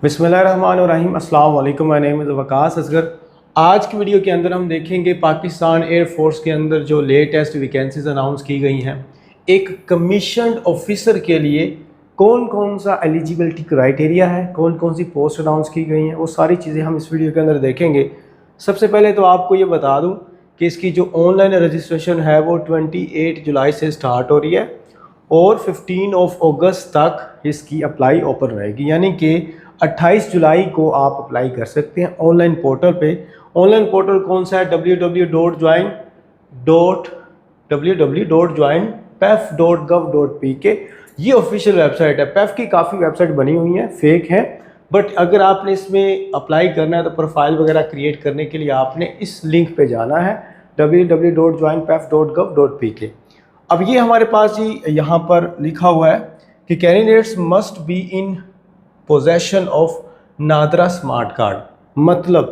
बिस्मिल्लाहिर्रहमानिर्रहीम। अस्सलाम वालेकुम। My name is Waqas Asghar. आज की वीडियो के अंदर हम देखेंगे पाकिस्तान एयरफोर्स के अंदर जो लेटेस्ट वैकेंसीज अनाउंस की गई हैं। एक कमीशन्ड ऑफिसर के लिए कौन कौन सा एलिजिबिलिटी क्राइटेरिया है, कौन कौन सी पोस्ट अनाउंस की गई हैं, वो सारी चीज़ें हम इस वीडियो के अंदर देखेंगे। सबसे पहले तो आपको ये बता दूँ कि इसकी जो ऑनलाइन रजिस्ट्रेशन है वो 28 जुलाई से स्टार्ट हो रही है और 15 अगस्त तक इसकी अप्लाई ओपन रहेगी, यानी कि 28 जुलाई को आप अप्लाई कर सकते हैं ऑनलाइन पोर्टल पे। ऑनलाइन पोर्टल कौन सा है? www.join.pef.gov.pk। ये ऑफिशियल वेबसाइट है। पेफ की काफ़ी वेबसाइट बनी हुई हैं, फेक हैं, बट अगर आपने इसमें अप्लाई करना है तो प्रोफाइल वगैरह क्रिएट करने के लिए आपने इस लिंक पे जाना है www.joinpef.gov.pk। अब ये हमारे पास जी यहाँ पर लिखा हुआ है कि candidates must be in possession of NADRA smart card. मतलब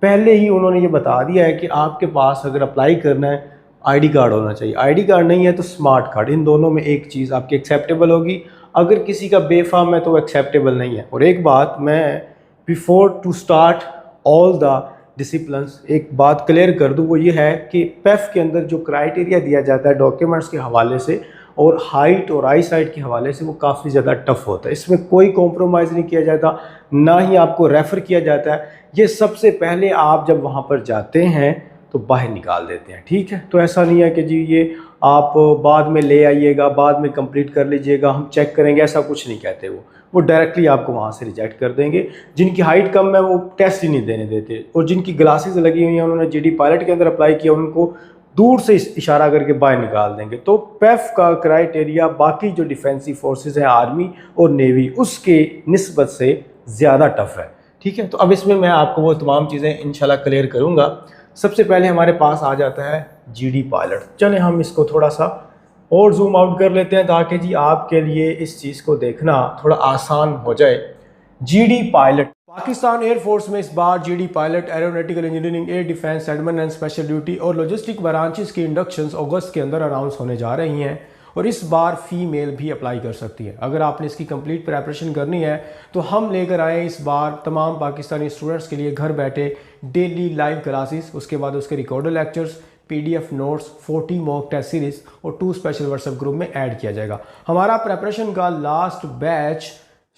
पहले ही उन्होंने ये बता दिया है कि आपके पास अगर अप्लाई करना है आईडी कार्ड होना चाहिए। आईडी कार्ड नहीं है तो स्मार्ट कार्ड, इन दोनों में एक चीज़ आपकी एक्सेप्टेबल होगी। अगर किसी का बेफाम है तो वो एक्सेप्टेबल नहीं है। और एक बात मैं before to start all the disciplines एक बात क्लियर कर दूं, वो ये है कि पेफ के अंदर जो क्राइटेरिया दिया जाता है डॉक्यूमेंट्स के हवाले से और हाइट और आई साइट के हवाले से वो काफ़ी ज़्यादा टफ होता है। इसमें कोई कॉम्प्रोमाइज़ नहीं किया जाता, ना ही आपको रेफ़र किया जाता है। ये सबसे पहले आप जब वहाँ पर जाते हैं तो बाहर निकाल देते हैं, ठीक है। तो ऐसा नहीं है कि जी ये आप बाद में ले आइएगा, बाद में कंप्लीट कर लीजिएगा, हम चेक करेंगे, ऐसा कुछ नहीं कहते। वो डायरेक्टली आपको वहाँ से रिजेक्ट कर देंगे। जिनकी हाइट कम है वो टेस्ट ही नहीं देने देते, और जिनकी ग्लासेस लगी हुई हैं उन्होंने जीडी पायलट के अंदर अप्लाई किया, उनको दूर से इशारा करके बाहर निकाल देंगे। तो पेफ का क्राइटेरिया बाकी जो डिफेंसिव फोर्सेस हैं, आर्मी और नेवी, उसके निस्बत से ज़्यादा टफ है, ठीक है। तो अब इसमें मैं आपको वो तमाम चीज़ें इंशाल्लाह क्लियर करूँगा। सबसे पहले हमारे पास आ जाता है जीडी पायलट। चलें हम इसको थोड़ा सा और जूम आउट कर लेते हैं ताकि जी आपके लिए इस चीज़ को देखना थोड़ा आसान हो जाए। जीडी पायलट पाकिस्तान एयरफोर्स में इस बार GD pilot, aeronautical engineering, air defence, admin and special duty और लॉजिस्टिक ब्रांचेस की इंडक्शंस अगस्त के अंदर अनाउंस होने जा रही हैं। और इस बार फीमेल भी अप्लाई कर सकती है। अगर आपने इसकी कंप्लीट प्रेपरेशन करनी है तो हम लेकर आए इस बार तमाम पाकिस्तानी स्टूडेंट्स के लिए घर बैठे डेली लाइव क्लासेस, उसके बाद उसके recorded lectures, PDF notes, 40 mock test series और 2 स्पेशल व्हाट्सएप ग्रुप में ऐड किया जाएगा। हमारा प्रेपरेशन का लास्ट बैच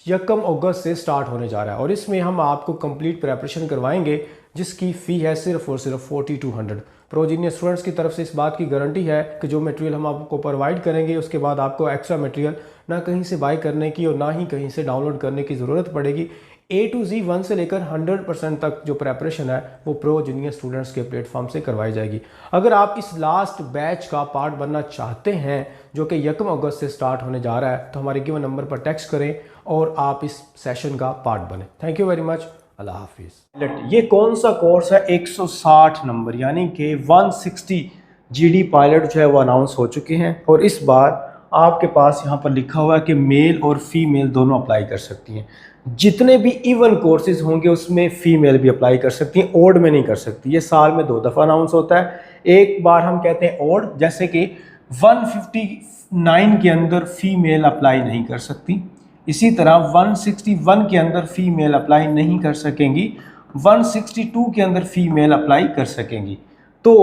1 अगस्त से स्टार्ट होने जा रहा है और इसमें हम आपको कंप्लीट प्रेपरेशन करवाएंगे जिसकी फ़ी है सिर्फ और सिर्फ 4200। प्रोजीनियर स्टूडेंट्स की तरफ से इस बात की गारंटी है कि जो मटेरियल हम आपको प्रोवाइड करेंगे उसके बाद आपको एक्स्ट्रा मटेरियल ना कहीं से बाय करने की और ना ही कहीं से डाउनलोड करने की ज़रूरत पड़ेगी। A to Z 1 से लेकर 100% तक जो प्रेपरेशन है वो प्रो जूनियर स्टूडेंट्स के प्लेटफॉर्म से करवाई जाएगी। अगर आप इस लास्ट बैच का पार्ट बनना चाहते हैं जो कि 1 अगस्त से स्टार्ट होने जा रहा है तो हमारे गिवन नंबर पर टेक्स्ट करें और आप इस सेशन का पार्ट बने। Thank you very much. अल्लाह हाफिज़। ये कौन सा कोर्स है? 160 नंबर यानी कि 160 जीडी पायलट जो है वो अनाउंस हो चुके हैं और इस बार आपके पास यहाँ पर लिखा हुआ है कि मेल और फीमेल दोनों अप्लाई कर सकती हैं। जितने भी इवन कोर्सेज होंगे उसमें फ़ीमेल भी अप्लाई कर सकती हैं, ओड में नहीं कर सकती। ये साल में 2 दफ़ा अनाउंस होता है। एक बार हम कहते हैं ओड, जैसे कि 159 के अंदर फ़ीमेल अप्लाई नहीं कर सकती, इसी तरह 161 के अंदर फ़ीमेल अप्लाई नहीं कर सकेंगी, 162 के अंदर फ़ीमेल अप्लाई कर सकेंगी। तो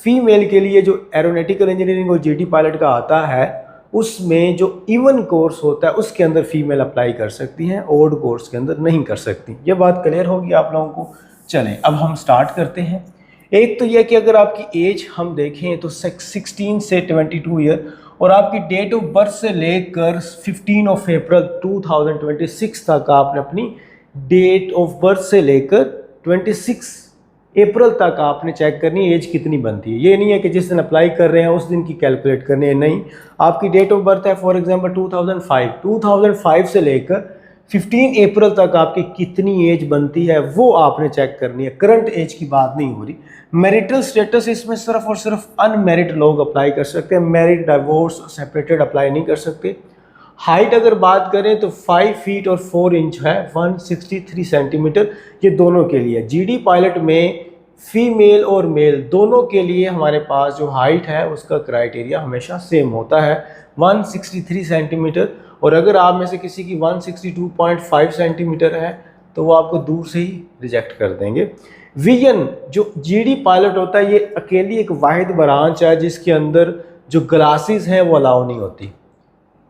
फ़ीमेल के लिए जो एरोनॉटिकल इंजीनियरिंग और जीडी पायलट का आता है उसमें जो इवन कोर्स होता है उसके अंदर फीमेल अप्लाई कर सकती हैं, ओड कोर्स के अंदर नहीं कर सकती। ये बात क्लियर होगी आप लोगों को। चलें अब हम स्टार्ट करते हैं। एक तो यह कि अगर आपकी एज हम देखें तो 16 से 22 ईयर और आपकी डेट ऑफ बर्थ से लेकर 15 अप्रैल 2026 तक आपने अपनी डेट ऑफ बर्थ से लेकर 26 अप्रैल तक आपने चेक करनी है एज कितनी बनती है। ये नहीं है कि जिस दिन अप्लाई कर रहे हैं उस दिन की कैलकुलेट करनी है, नहीं। आपकी डेट ऑफ बर्थ है फॉर एग्जांपल 2005 से लेकर 15 अप्रैल तक आपकी कितनी एज बनती है वो आपने चेक करनी है। करंट एज की बात नहीं हो रही। मैरिटल स्टेटस इसमें सिर्फ और सिर्फ अनमैरिड लोग अप्लाई कर सकते हैं, मैरिड, डाइवोर्स, सेपरेटेड अप्लाई नहीं कर सकते। हाइट अगर बात करें तो 5 फीट और 4 इंच है, 163 सेंटीमीटर, ये दोनों के लिए। जीडी पायलट में फीमेल और मेल दोनों के लिए हमारे पास जो हाइट है उसका क्राइटेरिया हमेशा सेम होता है, 163 सेंटीमीटर। और अगर आप में से किसी की 162.5 सेंटीमीटर है तो वो आपको दूर से ही रिजेक्ट कर देंगे। विजन जो जीडी पायलट होता है, ये अकेली एक वाहिद ब्रांच है जिसके अंदर जो ग्लासेस हैं वो अलाउ नहीं होती।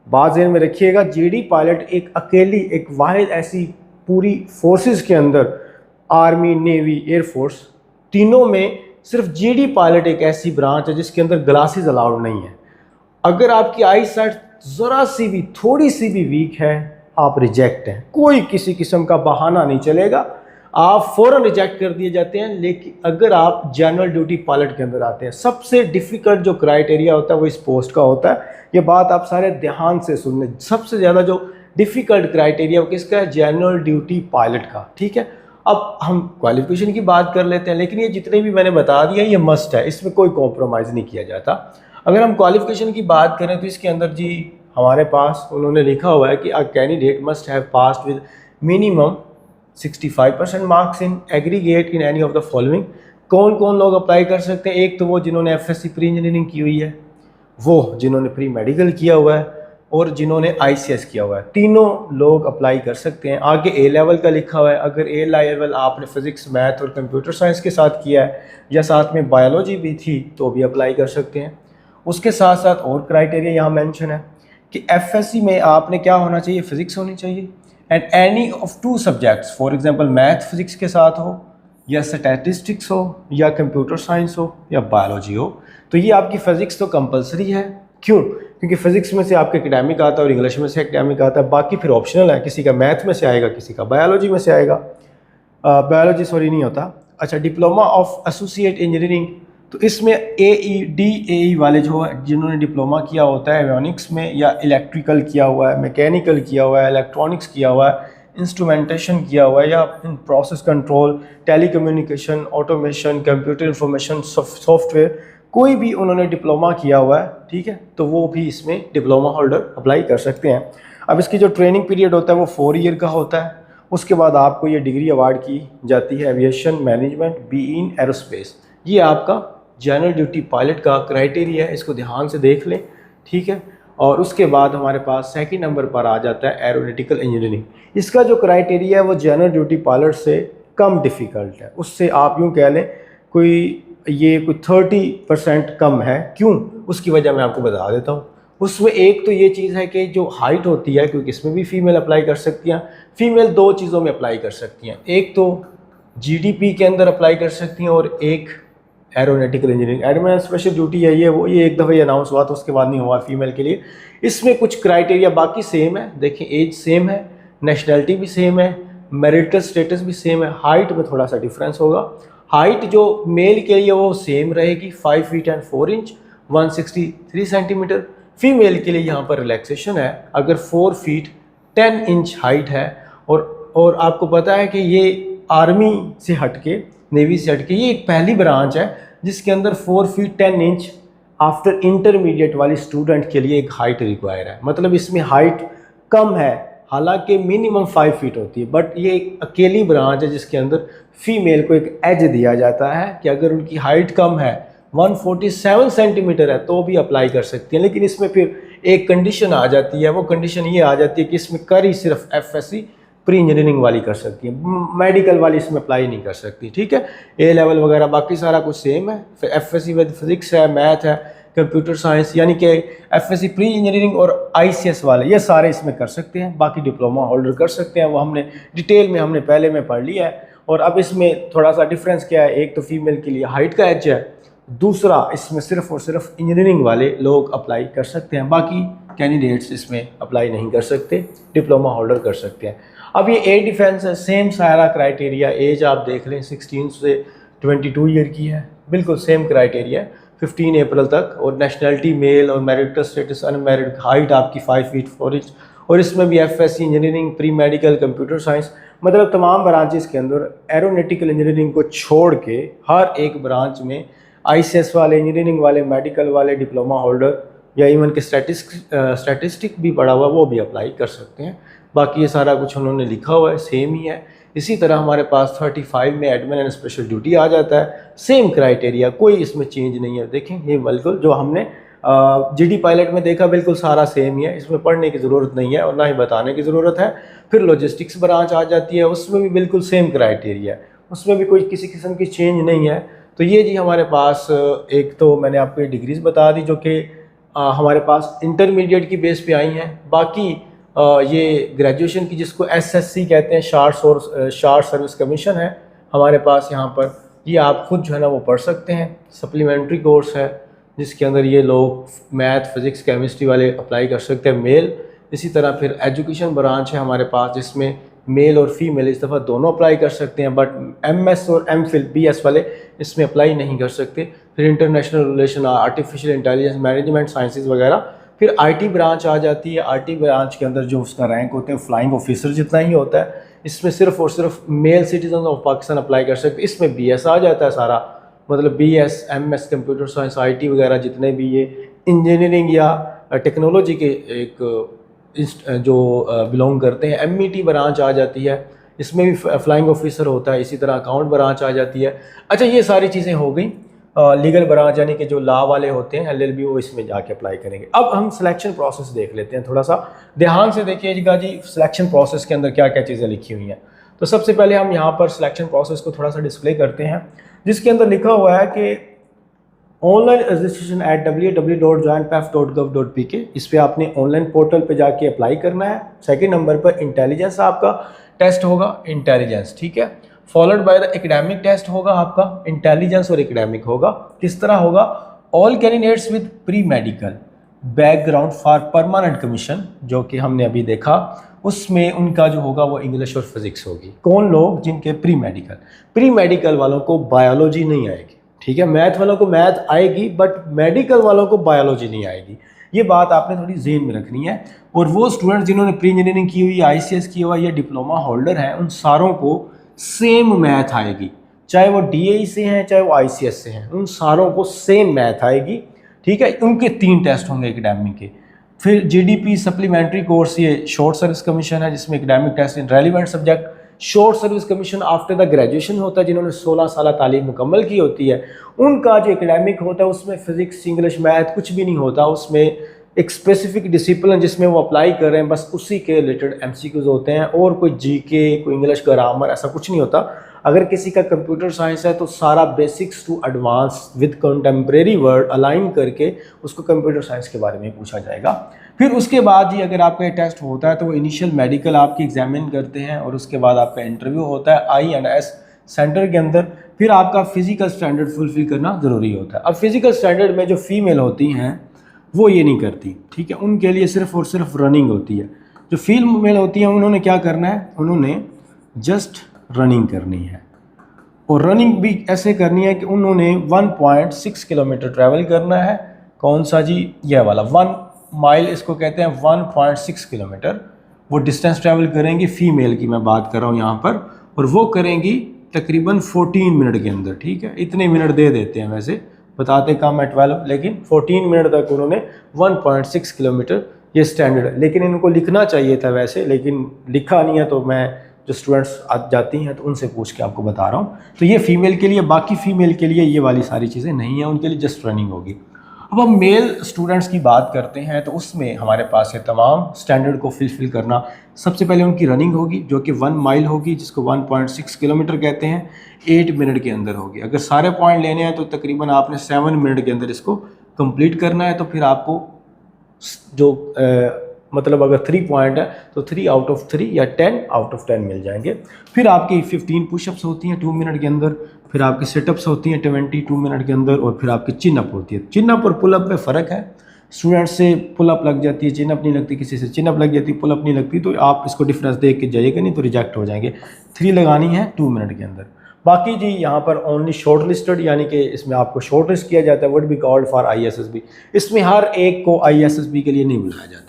बात ज़हन में रखिएगा, जीडी पायलट एक अकेली एक वाहिद ऐसी पूरी फोर्सेस के अंदर, आर्मी, नेवी, एयरफोर्स, तीनों में सिर्फ जीडी पायलट एक ऐसी ब्रांच है जिसके अंदर ग्लासेस अलाउड नहीं है। अगर आपकी आई साइट ज़रा सी भी, थोड़ी सी भी वीक है, आप रिजेक्ट हैं। कोई किसी किस्म का बहाना नहीं चलेगा, आप फ़ौरन रिजेक्ट कर दिए जाते हैं। लेकिन अगर आप जनरल ड्यूटी पायलट के अंदर आते हैं, सबसे डिफ़िकल्ट जो क्राइटेरिया होता है वो इस पोस्ट का होता है। ये बात आप सारे ध्यान से सुन लें, सबसे ज़्यादा जो डिफ़िकल्ट क्राइटेरिया वो किसका है? जनरल ड्यूटी पायलट का। ठीक है, अब हम क्वालिफिकेशन की बात कर लेते हैं, लेकिन ये जितने भी मैंने बता दिया ये मस्ट है, इसमें कोई कॉम्प्रोमाइज़ नहीं किया जाता। अगर हम क्वालिफिकेशन की बात करें तो इसके अंदर जी हमारे पास उन्होंने लिखा हुआ है कि a candidate must have passed with minimum 65% marks in aggregate in any of the following. कौन कौन लोग अप्लाई कर सकते हैं? एक तो वो जिन्होंने एफएससी प्री इंजीनियरिंग की हुई है, वो जिन्होंने प्री मेडिकल किया हुआ है, और जिन्होंने आईसीएस किया हुआ है, तीनों लोग अप्लाई कर सकते हैं। आगे ए लेवल का लिखा हुआ है, अगर ए लेवल आपने फिजिक्स, मैथ और कंप्यूटर साइंस के साथ किया है या साथ में बायोलॉजी भी थी तो भी अप्लाई कर सकते हैं। उसके साथ साथ और क्राइटेरिया यहाँ मेंशन है कि एफएससी में आपने क्या होना चाहिए? फिजिक्स होनी चाहिए and any of 2 subjects, for example math physics के साथ हो, या स्टैटिस्टिक्स हो, या कंप्यूटर साइंस हो, या बायोलॉजी हो। तो ये आपकी फिजिक्स तो कंपलसरी है। क्यों? क्योंकि फिजिक्स में से आपके एकेडमिक आता है और इंग्लिश में से एकेडमिक आता है, बाकी फिर ऑप्शनल है, किसी का मैथ में से आएगा, किसी का बायोलॉजी में से आएगा। बायोलॉजी सॉरी नहीं होता। अच्छा, डिप्लोमा ऑफ एसोसिएट इंजीनियरिंग, तो इसमें AEDAE वाले जो है जिन्होंने डिप्लोमा किया होता है एवियोनिक्स में, या इलेक्ट्रिकल किया हुआ है, मैकेनिकल किया हुआ है, इलेक्ट्रॉनिक्स किया हुआ है, इंस्ट्रूमेंटेशन किया हुआ है, या in process control, telecommunication, automation, computer information software, कोई भी उन्होंने डिप्लोमा किया हुआ है, ठीक है, तो वो भी इसमें डिप्लोमा होल्डर अप्लाई कर सकते हैं। अब इसकी जो ट्रेनिंग पीरियड होता है वो 4 ईयर का होता है। उसके बाद आपको ये डिग्री अवार्ड की जाती है aviation management be in aerospace. ये आपका जनरल ड्यूटी पायलट का क्राइटेरिया है, इसको ध्यान से देख लें, ठीक है। और उसके बाद हमारे पास सेकंड नंबर पर आ जाता है एरोनॉटिकल इंजीनियरिंग। इसका जो क्राइटेरिया है वो जनरल ड्यूटी पायलट से कम डिफ़िकल्ट है, उससे आप यूँ कह लें कोई 30% कम है। क्यों? उसकी वजह मैं आपको बता देता हूँ। उसमें एक तो ये चीज़ है कि जो हाइट होती है, क्योंकि इसमें भी फ़ीमेल अप्लाई कर सकती हैं। फ़ीमेल 2 चीज़ों में अप्लाई कर सकती हैं, एक तो जीडीपी के अंदर अप्लाई कर सकती हैं और एक aeronautical engineering. Admin special duty है ये एक दफ़ा अनाउंस हुआ तो उसके बाद नहीं हुआ फीमेल के लिए। इसमें कुछ क्राइटेरिया बाकी सेम है, देखिए एज सेम है, नेशनैलिटी भी सेम है, मैरिटल स्टेटस भी सेम है, हाइट में थोड़ा सा डिफरेंस होगा। हाइट जो मेल के लिए वो सेम रहेगी 5 feet and 4 inch 163 centimetre. Female के लिए यहाँ पर रिलैक्सेशन है, अगर 4 फीट 10 इंच हाइट है और आपको पता है कि ये आर्मी से हटके, नेवी से हटके ये एक पहली ब्रांच है जिसके अंदर 4 फीट 10 इंच आफ्टर इंटरमीडिएट वाली स्टूडेंट के लिए एक हाइट रिक्वायर है। मतलब इसमें हाइट कम है, हालांकि मिनिमम 5 फीट होती है, बट ये एक अकेली ब्रांच है जिसके अंदर फीमेल को एक एज दिया जाता है कि अगर उनकी हाइट कम है 147 सेंटीमीटर है तो भी अप्लाई कर सकती हैं। लेकिन इसमें फिर एक कंडीशन आ जाती है, वो कंडीशन ये आ जाती है कि इसमें कर ही सिर्फ एफएससी प्री इंजीनियरिंग वाली कर सकती है, मेडिकल वाली इसमें अप्लाई नहीं कर सकती, ठीक है। ए लेवल वगैरह बाकी सारा कुछ सेम है। फिर एफएससी विद फिजिक्स है, मैथ है, कंप्यूटर साइंस, यानी कि एफएससी प्री इंजीनियरिंग और आईसीएस वाले ये सारे इसमें कर सकते हैं। बाकी डिप्लोमा होल्डर कर सकते हैं, वो हमने डिटेल में हमने पहले में पढ़ लिया है। और अब इसमें थोड़ा सा डिफरेंस क्या है, एक तो फीमेल के लिए हाइट का एज है, दूसरा इसमें सिर्फ और सिर्फ इंजीनियरिंग वाले लोग अप्लाई कर सकते हैं, बाकी कैंडिडेट्स इसमें अप्लाई नहीं कर सकते, डिप्लोमा होल्डर कर सकते हैं। अब ये एयर डिफेंस है, सेम सारा क्राइटेरिया, एज आप देख लें 16 से 22 ईयर की है, बिल्कुल सेम क्राइटेरिया है 15 अप्रैल तक। और नेशनैलिटी मेल और मैरिटल स्टेटस अनमैरिड, हाइट आपकी 5 फीट 4 इंच। और इसमें भी FSc engineering, pre medical, computer science, मतलब तमाम ब्रांचेस के अंदर एरोनॉटिकल इंजीनियरिंग को छोड़ के हर एक ब्रांच में आईसीएस वाले, इंजीनियरिंग वाले, मेडिकल वाले, डिप्लोमा होल्डर या इवन के स्टैटिस्टिक भी पढ़ा हुआ वो भी अप्लाई कर सकते हैं। बाकी ये सारा कुछ उन्होंने लिखा हुआ है, सेम ही है। इसी तरह हमारे पास 35 में एडमिन एंड स्पेशल ड्यूटी आ जाता है, सेम क्राइटेरिया, कोई इसमें चेंज नहीं है। देखें ये बिल्कुल जो हमने जीडी पायलट में देखा बिल्कुल सारा सेम ही है, इसमें पढ़ने की ज़रूरत नहीं है और ना ही बताने की ज़रूरत है। फिर लॉजिस्टिक्स ब्रांच आ जाती है, उसमें भी बिल्कुल सेम क्राइटेरिया है, उसमें भी कोई किसी किस्म की चेंज नहीं है। तो ये जी हमारे पास एक तो मैंने आपको ये डिग्रीज़ बता दी जो कि हमारे पास इंटरमीडिएट की बेस पे आई हैं। बाकी ये ग्रेजुएशन की जिसको एसएससी कहते हैं, शार्ट सर्विस कमीशन है हमारे पास यहाँ पर, ये आप खुद जो है ना वो पढ़ सकते हैं। सप्लीमेंट्री कोर्स है जिसके अंदर ये लोग मैथ, फिज़िक्स, केमिस्ट्री वाले अप्लाई कर सकते हैं, मेल। इसी तरह फिर एजुकेशन ब्रांच है हमारे पास जिसमें मेल और फीमेल इस दफ़ा दोनों अप्लाई कर सकते हैं, बट एमएस और एमफिल बीएस वाले इसमें अप्लाई नहीं कर सकते। फिर international relation, artificial intelligence, management sciences वगैरह। फिर आईटी ब्रांच आ जाती है। आईटी ब्रांच के अंदर जो उसका रैंक होते हैं फ्लाइंग ऑफिसर जितना ही होता है। इसमें सिर्फ और सिर्फ male citizen of Pakistan apply कर सकते हैं। इसमें बीएस आ जाता है सारा, मतलब BS, MS, computer science, IT वगैरह जितने भी ये इंजीनियरिंग या टेक्नोलॉजी के एक जो बिलोंग करते हैं। एमईटी ब्रांच आ जाती है, इसमें भी फ्लाइंग ऑफिसर होता है। इसी तरह अकाउंट ब्रांच आ जाती है। अच्छा, ये सारी चीज़ें हो गई। लीगल ब्रांच यानी कि जो लॉ वाले होते हैं एलएलबी, वो इसमें जाके अप्लाई करेंगे। अब हम सिलेक्शन प्रोसेस देख लेते हैं, थोड़ा सा ध्यान से देखिएगा जी सिलेक्शन प्रोसेस के अंदर क्या क्या चीज़ें लिखी हुई हैं। तो सबसे पहले हम यहाँ पर सिलेक्शन प्रोसेस को थोड़ा सा डिस्प्ले करते हैं, जिसके अंदर लिखा हुआ है कि ऑनलाइन रजिस्ट्रेशन एट www.joinpaf.gov.pk। इस पर आपने ऑनलाइन पोर्टल पे जाके अप्लाई करना है। सेकंड नंबर पर इंटेलिजेंस आपका टेस्ट होगा, इंटेलिजेंस, ठीक है। Followed by the academic test होगा आपका, इंटेलिजेंस और एकेडमिक होगा। किस तरह होगा? All candidates with pre medical background for permanent commission, जो कि हमने अभी देखा, उसमें उनका जो होगा वो इंग्लिश और फिजिक्स होगी। कौन लोग? जिनके प्री मेडिकल वालों को बायोलॉजी नहीं आएगी, ठीक है। मैथ वालों को मैथ आएगी बट मेडिकल वालों को बायोलॉजी नहीं आएगी। ये बात आपने थोड़ी ज़हन में रखनी है। और वो स्टूडेंट जिन्होंने प्री इंजीनियरिंग की हुई, आईसीएस किया हुआ या डिप्लोमा होल्डर हैं, उन सारों को सेम मैथ आएगी, चाहे वो डीएई से हैं चाहे वो आईसीएस से हैं, उन सारों को सेम मैथ आएगी, ठीक है। उनके 3 टेस्ट होंगे एकेडमिक के। फिर जीडीपी सप्लीमेंट्री कोर्स, ये शॉर्ट सर्विस कमीशन है जिसमें academic test in relevant subject. Short service commission after the graduation होता है, जिन्होंने 16 साल तालीम मुकम्मल की होती है, उनका जो एकेडमिक होता है उसमें फिजिक्स, इंग्लिश, मैथ कुछ भी नहीं होता। उसमें एक स्पेसिफिक डिसिप्लिन जिसमें वो अप्लाई कर रहे हैं, बस उसी के रिलेटेड एमसीक्यूज होते हैं, और कोई जीके, कोई इंग्लिश ग्रामर ऐसा कुछ नहीं होता। अगर किसी का कंप्यूटर साइंस है तो सारा basics to advance with contemporary word align करके उसको कंप्यूटर साइंस के बारे में पूछा जाएगा। फिर उसके बाद ही अगर आपका टेस्ट होता है तो वो इनिशियल मेडिकल आपकी एग्जामिन करते हैं, और उसके बाद आपका इंटरव्यू होता है INS सेंटर के अंदर। फिर आपका फिजिकल स्टैंडर्ड फुलफिल करना ज़रूरी होता है। अब फिजिकल स्टैंडर्ड में जो फीमेल होती हैं वो ये नहीं करती, ठीक है। उनके लिए सिर्फ और सिर्फ रनिंग होती है। जो फीमेल होती हैं उन्होंने क्या करना है? उन्होंने जस्ट रनिंग करनी है, और रनिंग भी ऐसे करनी है कि उन्होंने 1.6 किलोमीटर ट्रैवल करना है। कौन सा जी? यह वाला 1 माइल, इसको कहते हैं 1.6 किलोमीटर। वो डिस्टेंस ट्रैवल करेंगी, फीमेल की मैं बात कर रहा हूँ यहाँ पर, और वो करेंगी तकरीबन 14 मिनट के अंदर, ठीक है। इतने मिनट दे देते हैं, वैसे बताते कम है 12, लेकिन 14 मिनट तक उन्होंने 1.6 किलोमीटर, ये स्टैंडर्ड है। लेकिन इनको लिखना चाहिए था वैसे, लेकिन लिखा नहीं है, तो मैं जो स्टूडेंट्स जाती हैं तो उनसे पूछ के आपको बता रहा हूँ। तो ये फीमेल के लिए, बाकी फीमेल के लिए ये वाली सारी चीज़ें नहीं है, उनके लिए जस्ट रनिंग होगी। अब हम मेल स्टूडेंट्स की बात करते हैं, तो उसमें हमारे पास है तमाम स्टैंडर्ड को फुलफिल करना। सबसे पहले उनकी रनिंग होगी जो कि 1 माइल होगी, जिसको 1.6 किलोमीटर कहते हैं, 8 मिनट के अंदर होगी। अगर सारे पॉइंट लेने हैं तो तकरीबन आपने 7 मिनट के अंदर इसको कंप्लीट करना है। तो फिर आपको जो मतलब अगर 3 पॉइंट है तो 3 आउट ऑफ 3 या 10 आउट ऑफ 10 मिल जाएंगे। फिर आपकी 15 पुशअप्स होती हैं 2 मिनट के अंदर, फिर आपकी सिटअप्स होती हैं 22 मिनट के अंदर, और फिर आपकी चिनअप होती है। चिनअप और पुलअप में फ़र्क है, स्टूडेंट से पुलअप लग जाती है, चिनअप नहीं लगती, किसी से चिनअप लग जाती है, पुलअप नहीं लगती। तो आप इसको डिफरेंस देख के जाइएगा, नहीं तो रिजेक्ट हो जाएंगे। 3 लगानी है 2 मिनट के अंदर। बाकी जी यहाँ पर ओनली शॉर्ट लिस्टेड, यानी कि इसमें आपको शॉर्ट लिस्ट किया जाता है, would be called for ISSB। इसमें हर एक को ISSB के लिए नहीं बुलाया जाता,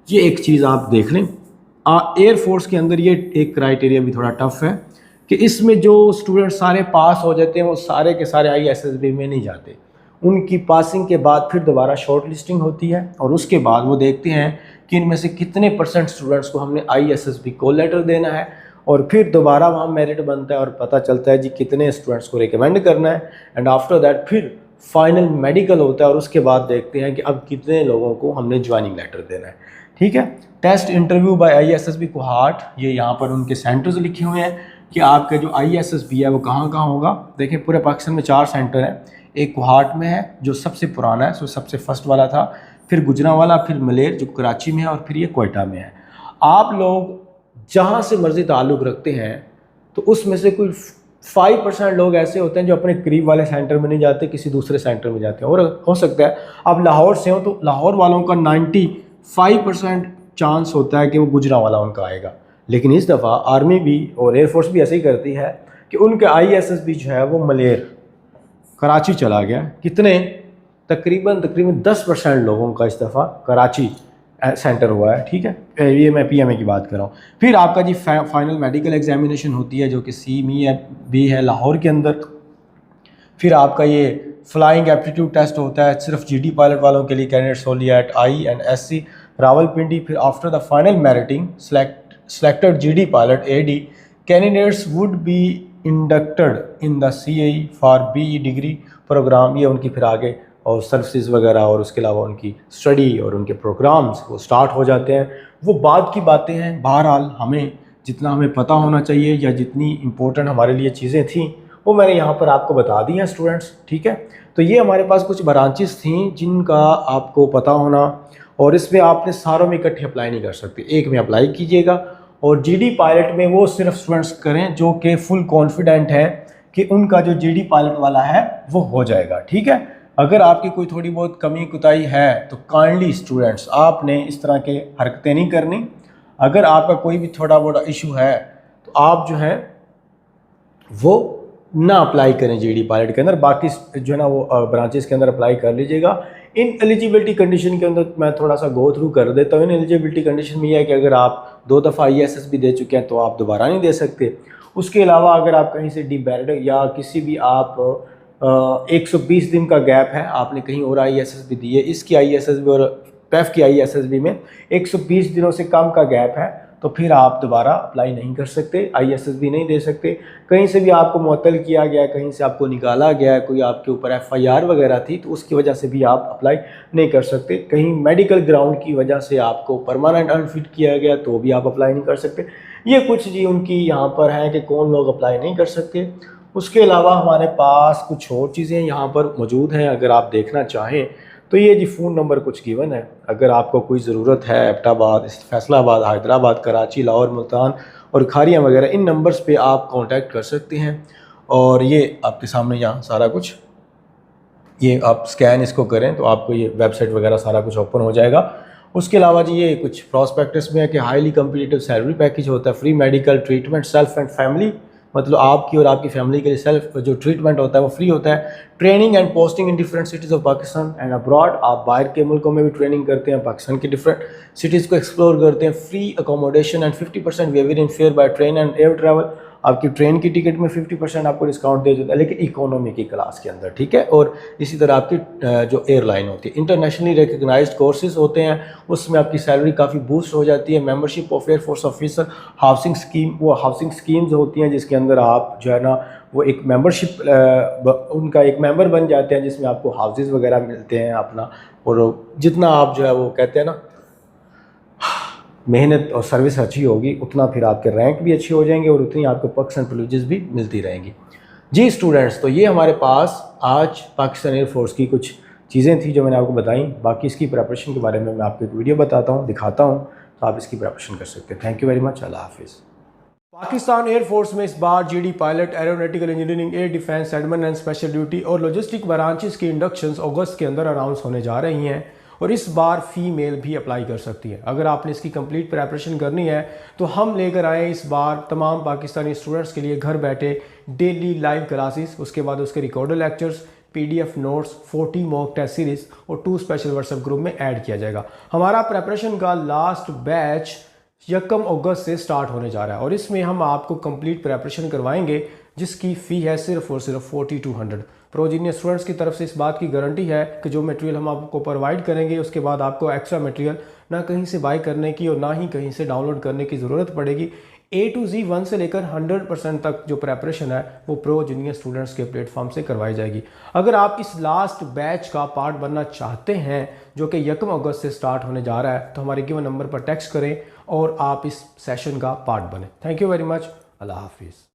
ये एक चीज़ आप देख लें। एयरफोर्स के अंदर ये एक क्राइटेरिया भी थोड़ा टफ है कि इसमें जो स्टूडेंट सारे पास हो जाते हैं वो सारे के सारे ISSB में नहीं जाते। उनकी पासिंग के बाद फिर दोबारा शॉर्ट लिस्टिंग होती है, और उसके बाद वो देखते हैं कि इनमें से कितने % स्टूडेंट्स को हमने ISSB कॉल लेटर देना है, और फिर दोबारा वहाँ मेरिट बनता है और पता चलता है जी कितने स्टूडेंट्स को रिकमेंड करना है। एंड आफ्टर दैट फिर फाइनल मेडिकल होता है और उसके बाद देखते हैं कि अब कितने लोगों को हमने ज्वाइनिंग लेटर देना है। ठीक है, test interview by ISSB cohort, ये यहाँ पर उनके सेंटर्स लिखे हुए हैं कि आपका जो ISSB है वो कहाँ कहाँ होगा। देखिए पूरे पाकिस्तान में 4 सेंटर हैं। एक कोहार्ट में है जो सबसे पुराना है, सो सबसे फर्स्ट वाला था, फिर गुजरांवाला, फिर मलेर जो कराची में है, और फिर ये क्वेटा में है। आप लोग जहाँ से मर्जी ताल्लुक़ रखते हैं तो उसमें से कोई 5% लोग ऐसे होते हैं जो अपने करीब वाले सेंटर में नहीं जाते, किसी दूसरे सेंटर में जाते हैं। और हो सकता है आप लाहौर से हो तो लाहौर वालों का 95% चांस होता है कि वो गुजरांवाला उनका आएगा। लेकिन इस दफ़ा आर्मी भी और एयरफोर्स भी ऐसे ही करती है कि उनके ISSB जो है वो मलेर कराची चला गया। कितने? तकरीबन 10% लोगों का इस दफ़ा कराची सेंटर हुआ है। ठीक है, ये मैं PMA की बात कर रहा हूँ। फिर आपका जी फाइनल मेडिकल एग्जामिनेशन होती है जो कि CME है लाहौर के अंदर। फिर आपका ये फ्लाइंग एप्टीट्यूड टेस्ट होता है सिर्फ GD पायलट वालों के लिए, candidates only at I and SC Rawalpindi. फिर after the final meriting selected GD pilot AD candidates would be inducted in the CAE for BE degree program. ये उनकी फिर आगे और सर्विसेज वगैरह और उसके अलावा उनकी स्टडी और उनके प्रोग्राम्स वो स्टार्ट हो जाते हैं। वो बाद की बातें हैं। बहरहाल हमें जितना हमें पता होना चाहिए या जितनी इम्पोर्टेंट हमारे लिए चीज़ें थीं वो मैंने यहाँ पर आपको बता दी हैं स्टूडेंट्स। ठीक है, तो ये हमारे पास कुछ ब्रांचेस थी जिनका आपको पता होना, और इसमें आपने सारों में इकट्ठे अप्लाई नहीं कर सकते, एक में अप्लाई कीजिएगा। और GD पायलट में वो सिर्फ स्टूडेंट्स करें जो कि फुल कॉन्फिडेंट है कि उनका जो GD पायलट वाला है वो हो जाएगा। ठीक है, अगर आपकी कोई थोड़ी बहुत कमी कुताही है तो काइंडली स्टूडेंट्स आपने इस तरह के हरकतें नहीं करनी। अगर आपका कोई भी थोड़ा बड़ा इशू है तो आप जो है वो ना अप्लाई करें GD पायलट के अंदर, बाकी जो है ना वो ब्रांचेस के अंदर अप्लाई कर लीजिएगा। इन एलिजिबिलिटी कंडीशन के अंदर मैं थोड़ा सा गो थ्रू कर देता हूँ। इन एलिजिबिलिटी कंडीशन में यह है कि अगर आप 2 दफ़ा ISSB दे चुके हैं तो आप दोबारा नहीं दे सकते। उसके अलावा अगर आप कहीं से डीमेरिट या किसी भी आप 120 दिन का गैप है, आपने कहीं और ISSB दी है, इसकी ISSB और PEF की ISSB में 120 दिनों से कम का गैप है तो फिर आप दोबारा अप्लाई नहीं कर सकते, ISSB नहीं दे सकते। कहीं से भी आपको मुअत्तल किया गया, कहीं से आपको निकाला गया, कोई आपके ऊपर FIR वगैरह थी तो उसकी वजह से भी आप अप्लाई नहीं कर सकते। कहीं मेडिकल ग्राउंड की वजह से आपको परमानेंट अनफिट किया गया तो भी आप अप्लाई नहीं कर सकते। ये कुछ जी उनकी यहाँ पर हैं कि कौन लोग अप्लाई नहीं कर सकते। उसके अलावा हमारे पास कुछ और चीज़ें यहाँ पर मौजूद हैं, अगर आप देखना चाहें तो ये जी फ़ोन नंबर कुछ गिवन है। अगर आपको कोई ज़रूरत है एबटाबाद, फैसलाबाद, हैदराबाद, कराची, लाहौर, मुल्तान और खारियाँ वगैरह, इन नंबर्स पे आप कांटेक्ट कर सकते हैं। और ये आपके सामने यहाँ सारा कुछ, ये आप स्कैन इसको करें तो आपको ये वेबसाइट वगैरह सारा कुछ ओपन हो जाएगा। उसके अलावा जी ये कुछ प्रॉस्पेक्टस में है कि हाईली कम्पिटिटिव सैलरी पैकेज होता है, free medical treatment, self and family, मतलब आपकी और आपकी फैमिली के लिए सेल्फ जो ट्रीटमेंट होता है वो फ्री होता है। Training and posting in different cities of Pakistan and abroad, आप बाहर के मुल्कों में भी ट्रेनिंग करते हैं, पाकिस्तान की डिफरेंट सिटीज़ को एक्सप्लोर करते हैं। Free accommodation and 50% waiver in fare by train and air travel, आपकी ट्रेन की टिकट में 50% आपको डिस्काउंट दे देता है, लेकिन इकोनॉमी की क्लास के अंदर। ठीक है, और इसी तरह आपकी जो एयरलाइन होती है, इंटरनेशनली रिकगनाइज्ड कोर्सेज होते हैं, उसमें आपकी सैलरी काफ़ी बूस्ट हो जाती है। Membership of air force officer, housing scheme, वो हाउसिंग स्कीम्स होती हैं जिसके अंदर आप जो है ना वो एक मेंबरशिप उनका एक मेंबर बन जाते हैं जिसमें आपको हाउसेज वगैरह मिलते हैं अपना, और जितना आप जो है वो कहते हैं ना मेहनत और सर्विस अच्छी होगी उतना फिर आपके रैंक भी अच्छी हो जाएंगे और उतनी आपको पर्क्स एंड प्रिविलेजेस भी मिलती रहेंगी। जी स्टूडेंट्स, तो ये हमारे पास आज पाकिस्तान एयरफोर्स की कुछ चीज़ें थी जो मैंने आपको बताई। बाकी इसकी प्रिपरेशन के बारे में मैं आपको एक वीडियो बताता हूँ, दिखाता हूँ, तो आप इसकी प्रिपरेशन कर सकते हैं। थैंक यू वेरी मच, अल्लाह हाफिज़। पाकिस्तान एयरफोर्स में इस बार GD pilot, aeronautical engineering, air defence, admin and special duty और लॉजिस्टिक ब्रांचेस की इंडक्शंस अगस्त के अंदर अनाउंस होने जा रही हैं और इस बार फीमेल भी अप्लाई कर सकती है। अगर आपने इसकी कंप्लीट प्रिपरेशन करनी है तो हम लेकर आए इस बार तमाम पाकिस्तानी स्टूडेंट्स के लिए घर बैठे डेली लाइव क्लासेस, उसके बाद उसके recorded lectures, PDF notes, 40 mock test series और 2 स्पेशल व्हाट्सएप ग्रुप में ऐड किया जाएगा। हमारा प्रिपरेशन का लास्ट बैच 1 अगस्त से स्टार्ट होने जा रहा है और इसमें हम आपको कंप्लीट प्रिपरेशन करवाएंगे जिसकी फ़ी है सिर्फ और सिर्फ 4200। प्रोजीनियर स्टूडेंट्स की तरफ से इस बात की गारंटी है कि जो मटेरियल हम आपको प्रोवाइड करेंगे उसके बाद आपको एक्स्ट्रा मटेरियल ना कहीं से बाय करने की और ना ही कहीं से डाउनलोड करने की ज़रूरत पड़ेगी। A to Z 1 से लेकर 100% तक जो प्रेपरेशन है वो प्रो जूनियर स्टूडेंट्स के प्लेटफॉर्म से करवाई जाएगी। अगर आप इस लास्ट बैच का पार्ट बनना चाहते हैं जो कि 1 अगस्त से स्टार्ट होने जा रहा है, तो हमारे गिवन नंबर पर टेक्स्ट करें और आप इस सेशन का पार्ट बने। Thank you very much. अल्लाह हाफिज़।